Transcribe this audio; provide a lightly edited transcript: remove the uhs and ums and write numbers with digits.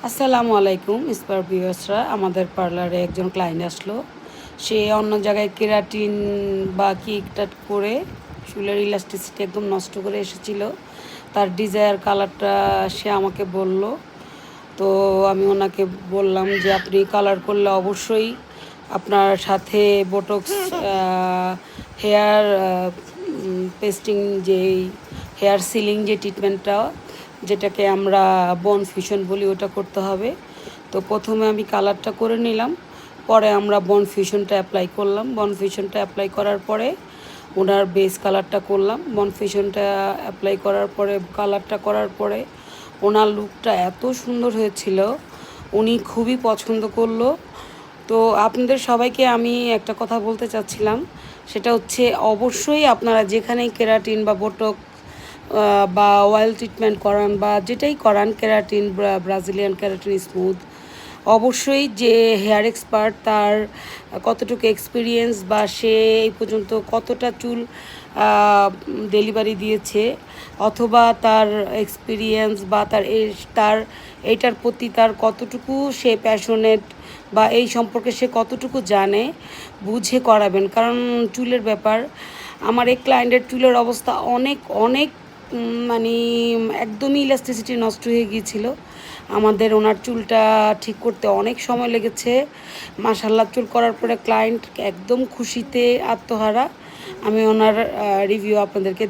আসসালামু আলাইকুম স্পার ভিউয়ার্সরা। আমাদের পার্লারে একজন ক্লায়েন্ট আসলো। সে অন্য জায়গায় কেরাটিন বা কিকটাট করে চুলের ইলাস্টিসিটি একদম নষ্ট করে এসেছিল। তার ডিজায়ার কালারটা সে আমাকে বলল। তো আমি ওনাকে বললাম যে আপনি কালার করলে অবশ্যই আপনার সাথে বোটক্স হেয়ার পেস্টিং যেই হেয়ার সিলিং যে ট্রিটমেন্টটা, যেটাকে আমরা বন ফিউশন বলি, ওটা করতে হবে। তো প্রথমে আমি কালারটা করে নিলাম, পরে আমরা বন ফিউশনটা অ্যাপ্লাই করলাম। বন ফিউশনটা অ্যাপ্লাই করার পরে ওনার বেস কালারটা করলাম। বন ফিউশনটা অ্যাপ্লাই করার পরে কালারটা করার পরে ওনার লুকটা এত সুন্দর হয়েছিল, উনি খুবই পছন্দ করলো। তো আপনাদের সবাইকে আমি একটা কথা বলতে চাচ্ছিলাম, সেটা হচ্ছে অবশ্যই আপনারা যেখানেই কেরাটিন বা বোটক বা অয়েল ট্রিটমেন্ট করান বা যেটাই করান, কেরাটিন, ব্রাজিলিয়ান কেরাটিন স্মুথ, অবশ্যই যে হেয়ার এক্সপার্ট তার কতটুকু এক্সপিরিয়েন্স বা সে এই পর্যন্ত কতটা চুল ডেলিভারি দিয়েছে, অথবা তার এক্সপিরিয়েন্স বা তার এইটার প্রতি তার কতটুকু সে প্যাশনেট বা এই সম্পর্কে সে কতটুকু জানে, বুঝে করাবেন। কারণ চুলের ব্যাপার, আমার এই ক্লায়েন্টের চুলের অবস্থা অনেক অনেক মানে একদমই ইলাস্টিসিটি নষ্ট হয়ে গিয়েছিল। আমাদের ওনার চুলটা ঠিক করতে অনেক সময় লেগেছে। মাশাআল্লাহ, চুল করার পরে ক্লায়েন্ট একদম খুশিতে আত্মহারা। আমি ওনার রিভিউ আপনাদেরকে